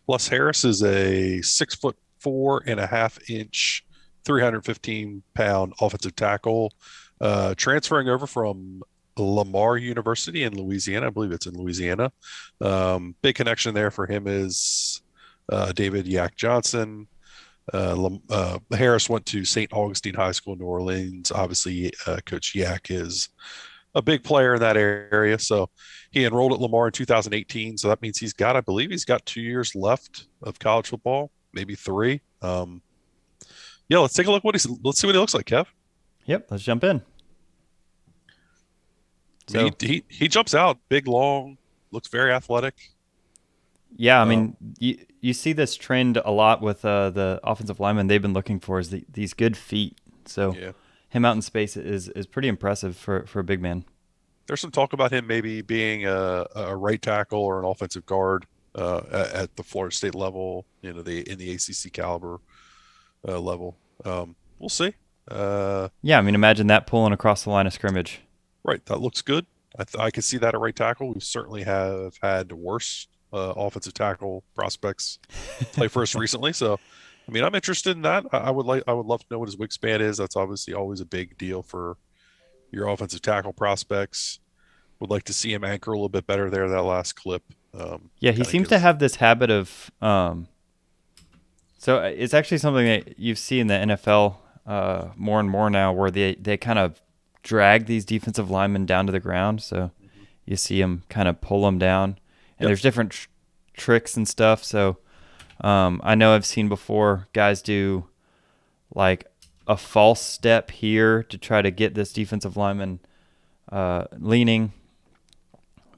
Plus, Harris is a 6'4.5" 315-pound offensive tackle, transferring over from Lamar University in Louisiana. I believe it's in Louisiana. Big connection there for him is David Yak Johnson. Harris went to St. Augustine High School in New Orleans. Obviously, Coach Yak is a big player in that area. So he enrolled at Lamar in 2018. So that means I believe he's got 2 years left of college football, maybe three. Yeah, let's take a look. Let's see what he looks like, Kev. Yep, let's jump in. I mean, So, he jumps out, big, long, looks very athletic. yeah, I Um, mean, you see this trend a lot with the offensive linemen. They've been looking for is these good feet. So, yeah, him out in space is pretty impressive for a big man. there's some talk about him maybe being a right tackle or an offensive guard at the Florida State level, the in the ACC caliber level. We'll see. Uh, Yeah, I mean, imagine that pulling across the line of scrimmage. right, that looks good. I can see that at right tackle. We certainly have had worse offensive tackle prospects play for us recently. So, I mean, I'm interested in that. I would love to know what his wingspan is. That's obviously always a big deal for your offensive tackle prospects. Would like to see him anchor a little bit better there. That last clip Yeah, he kind of seems to gives. have this habit of. So it's actually something that you see in the NFL more and more now, where they kind of drag these defensive linemen down to the ground. So Mhm. you see them kind of pull them down, and Yep. there's different tricks and stuff. So I know I've seen before guys do like a false step here to try to get this defensive lineman leaning,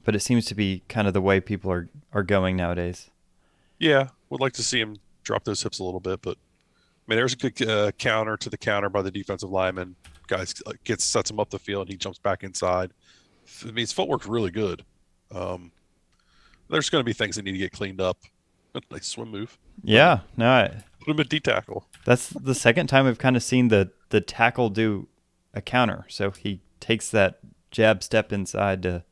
but it seems to be kind of the way people are going nowadays. Yeah. Would like to see him drop those hips a little bit, but I mean, there's a good counter to the counter by the defensive lineman. Guys gets sets him up the field. And he jumps back inside. I mean, his footwork's really good. Um, there's going to be things that need to get cleaned up. Nice swim move. Put Yeah, no, him at D tackle. that's the second time I've kind of seen the tackle do a counter. So he takes that jab step inside to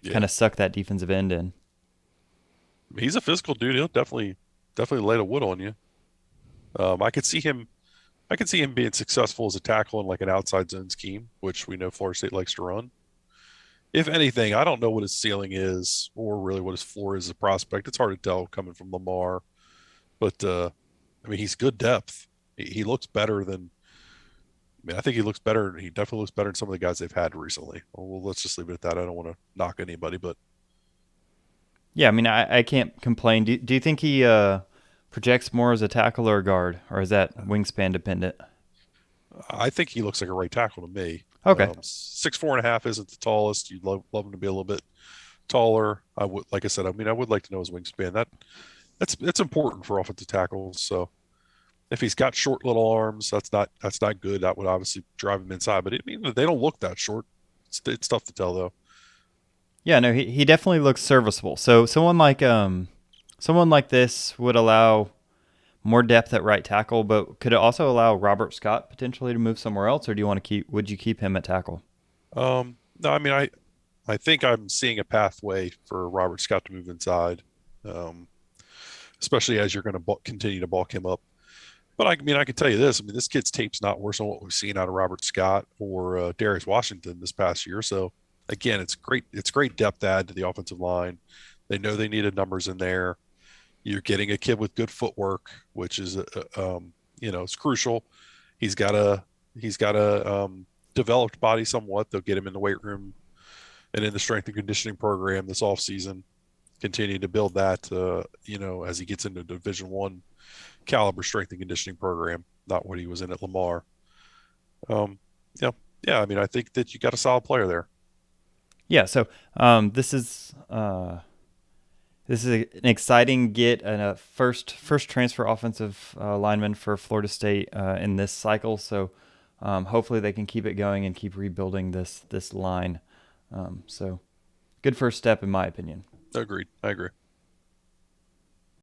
kind Yeah, of suck that defensive end in. I mean, he's a physical dude. He'll definitely lay the wood on you. I could see him. I could see him being successful as a tackle in like an outside zone scheme, which we know Florida State likes to run. If anything, I don't know what his ceiling is or really what his floor is as a prospect. It's hard to tell coming from Lamar, but I mean, he's good depth. He looks better than. I mean, I think he looks better. He definitely looks better than some of the guys they've had recently. Well, let's just leave it at that. I don't want to knock anybody, but Yeah, I mean, I can't complain. Do you think he projects more as a tackle or a guard, or is that wingspan dependent? I think he looks like a right tackle to me. Okay. 6'4.5" isn't the tallest. You'd love him to be a little bit taller. I would, like I said, I mean, I would like to know his wingspan. That's important for offensive tackles. So if he's got short little arms, that's not good. That would obviously drive him inside. But I mean, they don't look that short. It's tough to tell though. Yeah, no, he definitely looks serviceable. So someone like this would allow more depth at right tackle, but could it also allow Robert Scott potentially to move somewhere else, or do you want to keep? Would you keep him at tackle? No, I mean, I think I'm seeing a pathway for Robert Scott to move inside, um, especially as you're going to continue to bulk him up. But I mean, I can tell you this. I mean, this kid's tape's not worse than what we've seen out of Robert Scott or Darius Washington this past year. So again, it's great. It's great depth add to the offensive line. They know they needed numbers in there. You're getting a kid with good footwork, which is, it's crucial. He's got a developed body somewhat. They'll get him in the weight room and in the strength and conditioning program this off season. Continue to build that, as he gets into Division 1 caliber strength and conditioning program, not what he was in at Lamar. Um, yeah, yeah. I mean, I think that you got a solid player there. Yeah. So this is an exciting get and a first transfer offensive lineman for Florida State in this cycle. So hopefully they can keep it going and keep rebuilding this line. So good first step in my opinion. Agreed. I agree.